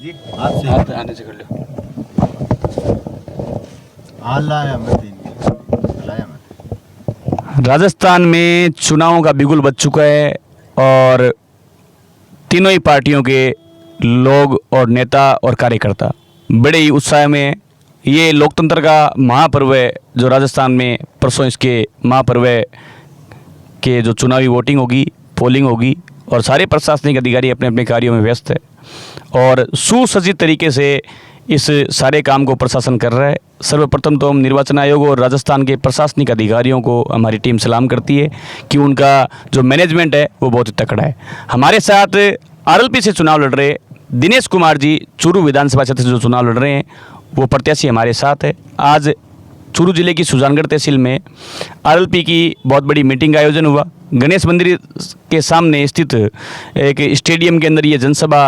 जी हाथ से आने से कर लो। लाया मत लाया मत। राजस्थान में चुनावों का बिगुल बज चुका है और तीनों ही पार्टियों के लोग और नेता और कार्यकर्ता बड़े ही उत्साह में हैं। ये लोकतंत्र का महापर्व है जो राजस्थान में परसों इसके महापर्व के जो चुनावी वोटिंग होगी, पोलिंग होगी और सारे प्रशासनिक अधिकारी अपने अपने कार्यों में व्यस्त है और सुसज्जित तरीके से इस सारे काम को प्रशासन कर रहा है। सर्वप्रथम तो हम निर्वाचन आयोग और राजस्थान के प्रशासनिक अधिकारियों को हमारी टीम सलाम करती है कि उनका जो मैनेजमेंट है वो बहुत ही तकड़ा है। हमारे साथ आरएलपी से चुनाव लड़ रहे दिनेश कुमार जी चूरू विधानसभा क्षेत्र से जो चुनाव लड़ रहे हैं वो प्रत्याशी हमारे साथ है। आज चूरू जिले की सुजानगढ़ तहसील में आरएलपी की बहुत बड़ी मीटिंग का आयोजन हुआ। गणेश मंदिर के सामने स्थित एक स्टेडियम के अंदर ये जनसभा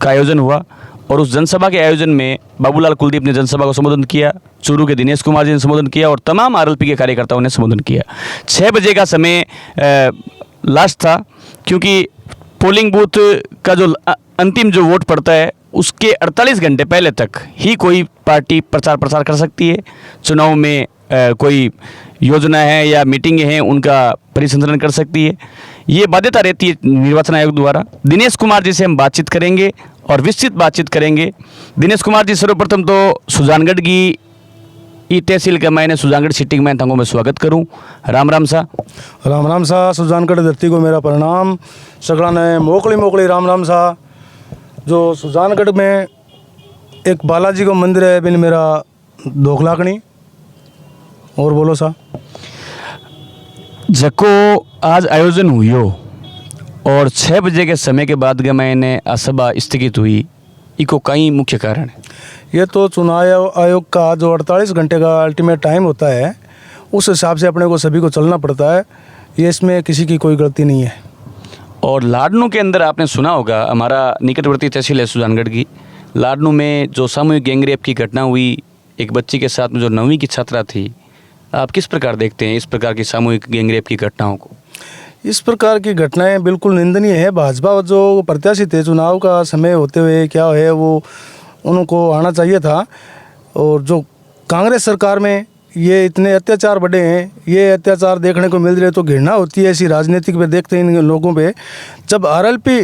का आयोजन हुआ और उस जनसभा के आयोजन में बाबूलाल कुलदीप ने जनसभा को संबोधन किया, चूरू के दिनेश कुमार जी ने संबोधन किया और तमाम आरएलपी के कार्यकर्ताओं ने संबोधन किया। 6 बजे का समय लास्ट था क्योंकि पोलिंग बूथ का जो अंतिम जो वोट पड़ता है उसके 48 घंटे पहले तक ही कोई पार्टी प्रचार कर सकती है। चुनाव में कोई योजना है या मीटिंगें हैं उनका परिसंचालन कर सकती है। ये बाध्यता रहती है निर्वाचन आयोग द्वारा। दिनेश कुमार जी से हम बातचीत करेंगे और विस्तृत बातचीत करेंगे। दिनेश कुमार जी सर्वप्रथम तो सुजानगढ़ की ई तहसील का मैंने सुजानगढ़ सिटी में तंगों में स्वागत करूं। राम राम सा। राम राम सा। सुजानगढ़ धरती को मेरा प्रणाम। सगड़ा ने मोकली राम राम सा। जो सुजानगढ़ में एक बालाजी को मंदिर है बिन मेरा दोखलाकनी और बोलो सा जको आज आयोजन हुई हो और 6 बजे के समय के बाद का मैंने असभा स्थगित हुई, इको कई मुख्य कारण है। ये तो चुनाव आयोग का जो 48 घंटे का अल्टीमेट टाइम होता है उस हिसाब से अपने को सभी को चलना पड़ता है। ये इसमें किसी की कोई गलती नहीं है। और लाडनू के अंदर आपने सुना होगा, हमारा निकटवर्ती तहसील है सुजानगढ़ की। लाडनू में जो सामूहिक गैंगरेप की घटना हुई, एक बच्ची के साथ में जो 9वीं की छात्रा थी, आप किस प्रकार देखते हैं इस प्रकार की सामूहिक गैंगरेप की घटनाओं को? इस प्रकार की घटनाएं बिल्कुल निंदनीय है। भाजपा जो प्रत्याशी थे चुनाव का समय होते हुए क्या है वो उनको आना चाहिए था। और जो कांग्रेस सरकार में ये इतने अत्याचार बढ़े हैं, ये अत्याचार देखने को मिल रहे तो घृणा होती है ऐसी राजनीतिक पे देखते हैं इन लोगों पे। जब आरएलपी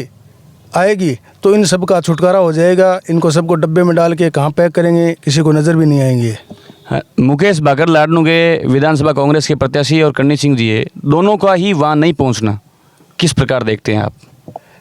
आएगी तो इन सब का छुटकारा हो जाएगा। इनको सबको डब्बे में डाल के कहाँ पैक करेंगे किसी को नज़र भी नहीं आएंगे। हाँ, मुकेश भाकर लाडनू के विधानसभा कांग्रेस के प्रत्याशी और करनी सिंह जी है, दोनों का ही वहाँ नहीं पहुँचना किस प्रकार देखते हैं आप?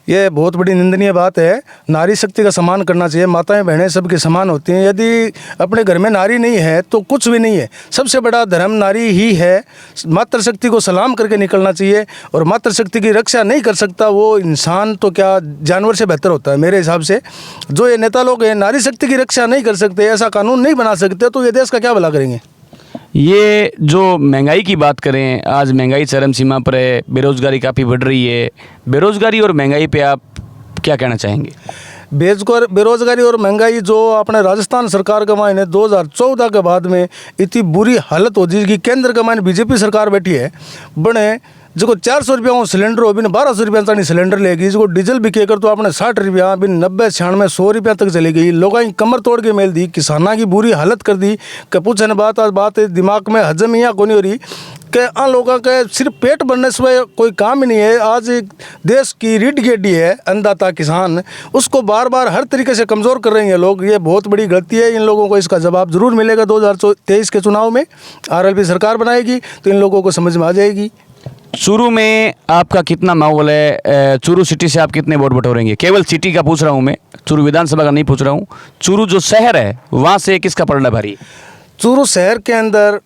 ये बहुत बड़ी निंदनीय बात है। नारी शक्ति का सम्मान करना चाहिए। माताएं बहनें सबके समान होती हैं। यदि अपने घर में नारी नहीं है तो कुछ भी नहीं है। सबसे बड़ा धर्म नारी ही है। मातृशक्ति को सलाम करके निकलना चाहिए और मातृशक्ति की रक्षा नहीं कर सकता वो इंसान तो क्या जानवर से बेहतर होता है मेरे हिसाब से। जो ये नेता लोग हैं नारी शक्ति की रक्षा नहीं कर सकते, ऐसा कानून नहीं बना सकते, तो ये देश का क्या भला करेंगे? ये जो महंगाई की बात करें, आज महंगाई चरम सीमा पर है, बेरोजगारी काफ़ी बढ़ रही है। बेरोजगारी और महंगाई पे आप क्या कहना चाहेंगे? बेरोजगारी और महंगाई जो अपने राजस्थान सरकार का मायने 2014 के बाद में इतनी बुरी हालत हो जाएगी। केंद्र का मायने बीजेपी सरकार बैठी है बने जो 400 रुपया सिलेंडर हो बिन 1200 रुपया तक सिलेंडर लेगी। जो डीजल बिके कर तो आपने 60 रुपया बिन 90 96 100 रुपया तक चली गई। लोगों की कमर तोड़ के मेल दी, किसाना की बुरी हालत कर दी। कि पूछने बात आज बात दिमाग में हजम यहाँ को नहीं हो रही कि आन लोगों के सिर्फ पेट भरने से कोई काम ही नहीं है। आज देश की रीढ़ की हड्डी है अन्नदाता किसान, उसको बार बार हर तरीके से कमज़ोर कर रहे हैं लोग। ये बहुत बड़ी गलती है। इन लोगों को इसका जवाब ज़रूर मिलेगा। 2023 के चुनाव में आरएलपी सरकार बनाएगी तो इन लोगों को समझ में आ जाएगी। चूरू में आपका कितना माहौल है? चूरू सिटी से आप कितने वोट बटोरेंगे? केवल सिटी का पूछ रहा हूँ मैं, चूरू विधानसभा का नहीं पूछ रहा हूँ। चूरू जो शहर है वहाँ से किसका पलड़ा भारी? चूरू शहर के अंदर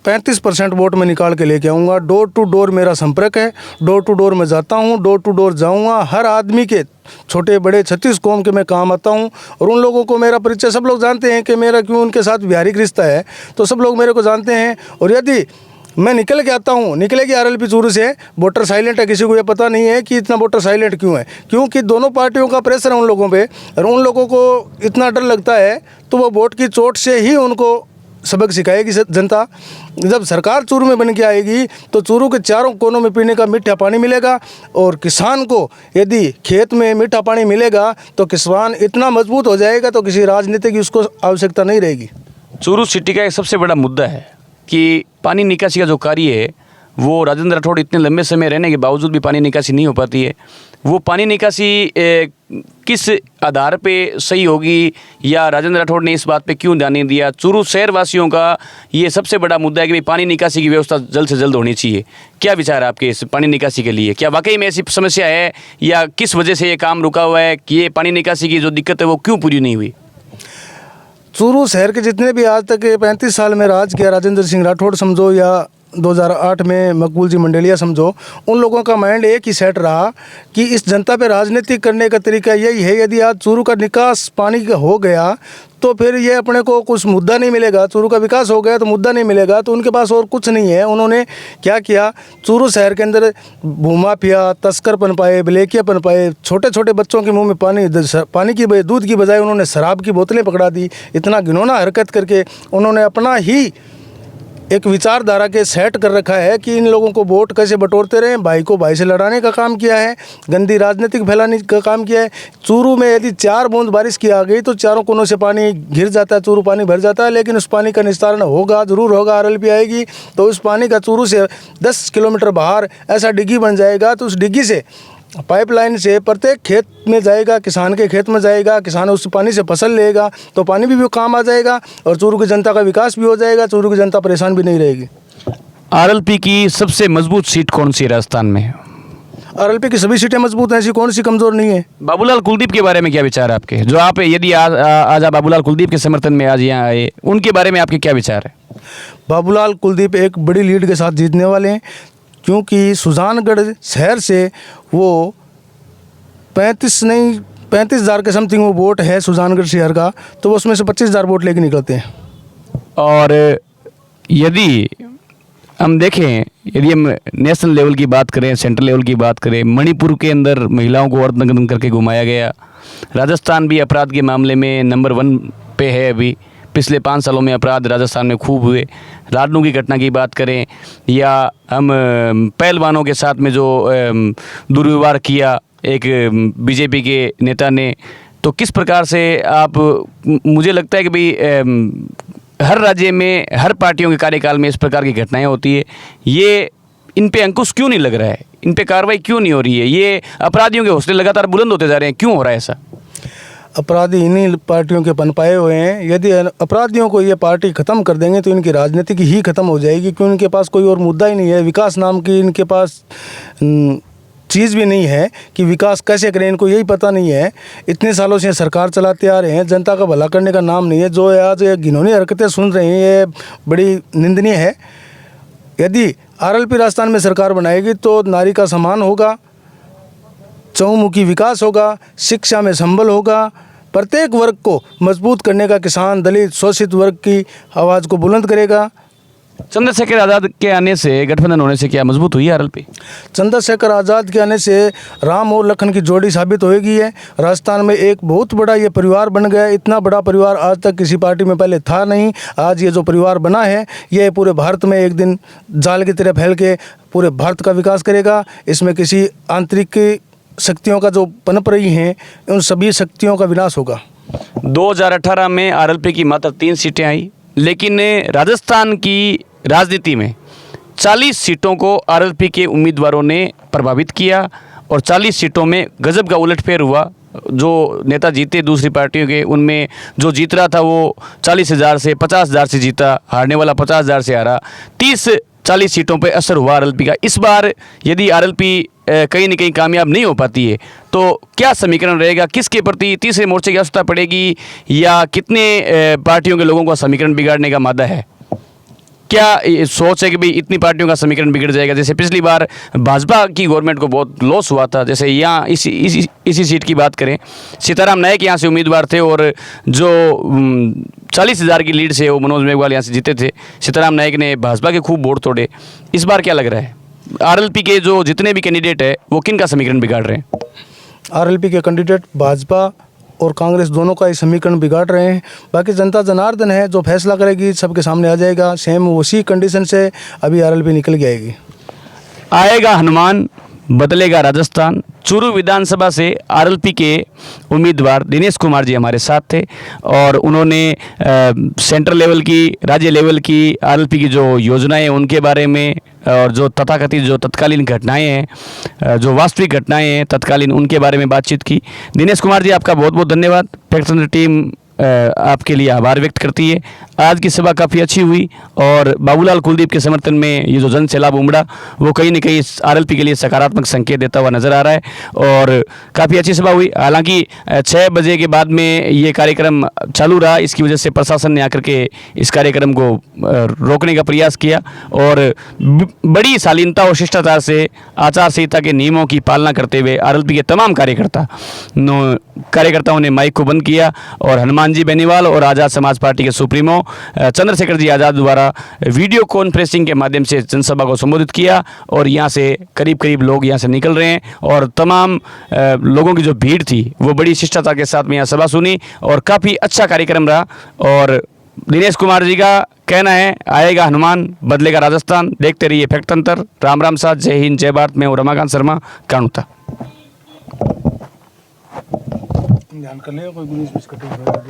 35% वोट में निकाल के लेके आऊँगा। डोर टू डोर मेरा संपर्क है। डोर टू डोर मैं जाता हूँ, डोर टू डोर जाऊँगा। हर आदमी के छोटे बड़े 36 कौम के मैं काम आता हूँ और उन लोगों को मेरा परिचय सब लोग जानते हैं कि मेरा क्यों उनके साथ व्यावहारिक रिश्ता है, तो सब लोग मेरे को जानते हैं। और यदि मैं निकल के आता हूँ, निकलेगी आरएलपी चूरू से, वोटर साइलेंट है, किसी को ये पता नहीं है कि इतना वोटर साइलेंट क्यों है। क्योंकि दोनों पार्टियों का प्रेशर है उन लोगों पे और उन लोगों को इतना डर लगता है तो वो वोट की चोट से ही उनको सबक सिखाएगी जनता। जब सरकार चूरू में बन के आएगी तो चूरू के चारों कोनों में पीने का मीठा पानी मिलेगा, और किसान को यदि खेत में मीठा पानी मिलेगा तो किसान इतना मजबूत हो जाएगा तो किसी राजनीति की उसको आवश्यकता नहीं रहेगी। चूरू सिटी का एक सबसे बड़ा मुद्दा है कि पानी निकासी का जो कार्य है वो राजेंद्र राठौड़ इतने लंबे समय रहने के बावजूद भी पानी निकासी नहीं हो पाती है। वो पानी निकासी किस आधार पे सही होगी, या राजेंद्र राठौड़ ने इस बात पे क्यों ध्यान नहीं दिया? चूरू शहर वासियों का ये सबसे बड़ा मुद्दा है कि भाई पानी निकासी की व्यवस्था जल्द से जल्द होनी चाहिए। क्या विचार है आपके इस पानी निकासी के लिए? क्या वाकई में ऐसी समस्या है, या किस वजह से ये काम रुका हुआ है कि ये पानी निकासी की जो दिक्कत है वो क्यों पूरी नहीं हुई? चूरू शहर के जितने भी आज तक 35 साल में राज किया राजेंद्र सिंह राठौड़ समझो, या 2008 में मकबूल जी मंडेलिया समझो, उन लोगों का माइंड एक ही सेट रहा कि इस जनता पे राजनीति करने का तरीका यही है। यदि आज चूरू का निकास पानी का हो गया तो फिर ये अपने को कुछ मुद्दा नहीं मिलेगा, चूरू का विकास हो गया तो मुद्दा नहीं मिलेगा, तो उनके पास और कुछ नहीं है। उन्होंने क्या किया, चूरू शहर के अंदर भूमाफिया, तस्कर पनपाए, ब्लैकिया पनपाए, छोटे छोटे बच्चों के मुंह में पानी की दूध की बजाय उन्होंने शराब की बोतलें पकड़ा दी। इतना घिनौना हरकत करके उन्होंने अपना ही एक विचारधारा के सेट कर रखा है कि इन लोगों को वोट कैसे बटोरते रहें, भाई को भाई से लड़ाने का काम किया है, गंदी राजनीतिक फैलाने का काम किया है। चूरू में यदि 4 बूंद बारिश की आ गई तो चारों कोनों से पानी घिर जाता है, चूरू पानी भर जाता है, लेकिन उस पानी का निस्तारण होगा, ज़रूर होगा। RLP आएगी तो उस पानी का चूरू से 10 किलोमीटर बाहर ऐसा डिग्गी बन जाएगा, तो उस डिग्गी से पाइपलाइन से प्रत्येक खेत में जाएगा, किसान के खेत में जाएगा, किसान उस पानी से फसल लेगा तो पानी भी काम आ जाएगा और चूरू की जनता का विकास भी हो जाएगा, चूरू की जनता परेशान भी नहीं रहेगी। RLP की सबसे मजबूत सीट कौन सी है राजस्थान में? RLP की सभी सीटें मजबूत हैं, ऐसी कौन सी कमज़ोर नहीं है। बाबूलाल कुलदीप के बारे में क्या विचार है आपके? जो आप यदि आज आप बाबूलाल कुलदीप के समर्थन में आज यहाँ आए, उनके बारे में आपके क्या विचार है? बाबूलाल कुलदीप एक बड़ी लीड के साथ जीतने वाले हैं, क्योंकि सुजानगढ़ शहर से वो 35,000 के समथिंग वो वोट है सुजानगढ़ शहर का, तो वो उसमें से 25,000 वोट लेके निकलते हैं। और यदि हम देखें, यदि हम नेशनल लेवल की बात करें, सेंट्रल लेवल की बात करें, मणिपुर के अंदर महिलाओं को अर्धनग्न करके घुमाया गया। राजस्थान भी अपराध के मामले में नंबर 1 पे है। अभी पिछले 5 सालों में अपराध राजस्थान में खूब हुए। राडनू की घटना की बात करें, या हम पहलवानों के साथ में जो दुर्व्यवहार किया एक बीजेपी के नेता ने, तो किस प्रकार से आप, मुझे लगता है कि भाई हर राज्य में हर पार्टियों के कार्यकाल में इस प्रकार की घटनाएं होती है। ये इन पे अंकुश क्यों नहीं लग रहा है? इन पे कार्रवाई क्यों नहीं हो रही है? ये अपराधियों के हौसले लगातार बुलंद होते जा रहे हैं, क्यों हो रहा है ऐसा? अपराधी इन्हीं पार्टियों के पनपाए हुए हैं। यदि अपराधियों को ये पार्टी ख़त्म कर देंगे तो इनकी राजनीति ही ख़त्म हो जाएगी, क्योंकि इनके पास कोई और मुद्दा ही नहीं है। विकास नाम की इनके पास चीज़ भी नहीं है कि विकास कैसे करें, इनको यही पता नहीं है। इतने सालों से सरकार चलाते आ रहे हैं, जनता का भला करने का नाम नहीं है। जो आज ये घिनौनी हरकतें सुन रहे हैं ये बड़ी निंदनीय है। यदि RLP राजस्थान में सरकार बनाएगी तो नारी का सम्मान होगा, चहुमुखी विकास होगा, शिक्षा में संबल होगा, प्रत्येक वर्ग को मजबूत करने का, किसान, दलित, शोषित वर्ग की आवाज़ को बुलंद करेगा। चंद्रशेखर आज़ाद के आने से, गठबंधन होने से क्या मजबूत हुई है RLP? चंद्रशेखर आज़ाद के आने से राम और लखन की जोड़ी साबित होगी है। राजस्थान में एक बहुत बड़ा ये परिवार बन गया। इतना बड़ा परिवार आज तक किसी पार्टी में पहले था नहीं। आज ये जो परिवार बना है ये पूरे भारत में एक दिन जाल की तरह फैल के पूरे भारत का विकास करेगा। इसमें किसी आंतरिक शक्तियों का जो पनप रही हैं, उन सभी शक्तियों का विनाश होगा। 2018 में RLP की मात्र 3 सीटें आई, लेकिन राजस्थान की राजनीति में 40 सीटों को RLP के उम्मीदवारों ने प्रभावित किया और 40 सीटों में गजब का उलटफेर हुआ। जो नेता जीते दूसरी पार्टियों के, उनमें जो जीत रहा था वो 40,000 से 50,000 से जीता, हारने वाला 50,000 से हारा। 30-40 सीटों पे असर हुआ RLP का। इस बार यदि RLP कहीं न कहीं कामयाब नहीं हो पाती है तो क्या समीकरण रहेगा? किसके प्रति तीसरे मोर्चे की आवश्यकता पड़ेगी, या कितने पार्टियों के लोगों का समीकरण बिगाड़ने का मादा है? क्या सोच है कि भाई इतनी पार्टियों का समीकरण बिगड़ जाएगा? जैसे पिछली बार भाजपा की गवर्नमेंट को बहुत लॉस हुआ था। जैसे यहाँ इसी सीट की बात करें, सीताराम नायक यहाँ से उम्मीदवार थे और जो 40,000 की लीड से वो मनोज मेघवाल यहाँ से जीते थे। सीताराम नायक ने भाजपा के खूब वोट तोड़े। इस बार क्या लग रहा है, RLP के जो जितने भी कैंडिडेट है वो किन का समीकरण बिगाड़ रहे हैं? RLP के कैंडिडेट भाजपा और कांग्रेस दोनों का ये समीकरण बिगाड़ रहे हैं। बाकी जनता जनार्दन है, जो फैसला करेगी सबके सामने आ जाएगा। सेम उसी कंडीशन से अभी आरएलपी निकल के आएगी। आएगा हनुमान, बदलेगा राजस्थान। चूरू विधानसभा से आरएलपी के उम्मीदवार दिनेश कुमार जी हमारे साथ थे और उन्होंने सेंट्रल लेवल की, राज्य लेवल की आरएलपी की जो योजनाएं हैं उनके बारे में और जो तथाकथित जो तत्कालीन घटनाएं हैं, जो वास्तविक घटनाएं हैं तत्कालीन, उनके बारे में बातचीत की। दिनेश कुमार जी, आपका बहुत बहुत धन्यवाद। फैक्ट सेंटर टीम आपके लिए आभार व्यक्त करती है। आज की सभा काफ़ी अच्छी हुई और बाबूलाल कुलदीप के समर्थन में ये जो जन सैलाब उमड़ा वो कहीं न कहीं आरएलपी के लिए सकारात्मक संकेत देता हुआ नजर आ रहा है और काफ़ी अच्छी सभा हुई। हालांकि 6 बजे के बाद में ये कार्यक्रम चालू रहा, इसकी वजह से प्रशासन ने आकर के इस कार्यक्रम को रोकने का प्रयास किया और बड़ी शालीनता और शिष्टाचार से आचार संहिता के नियमों की पालना करते हुए आरएलपी के तमाम कार्यकर्ताओं ने माइक को बंद किया और हनुमान जी बेनीवाल और आज़ाद समाज पार्टी के सुप्रीमो चंद्रशेखर जी आज़ाद द्वारा वीडियो कॉन्फ्रेंसिंग के माध्यम से जनसभा को संबोधित किया और यहाँ से करीब लोग यहाँ से निकल रहे हैं और तमाम लोगों की जो भीड़ थी वो बड़ी शिष्टाचार के साथ में यहाँ सभा सुनी और काफ़ी अच्छा कार्यक्रम रहा। और दिनेश कुमार जी का कहना है, आएगा हनुमान, बदलेगा राजस्थान। देखते रहिए फैक्ट तंत्र। राम राम साथ, जय हिंद, जय भारत। मैं हूँ रमाकांत शर्मा, कानूता। ध्यान कर ले कोई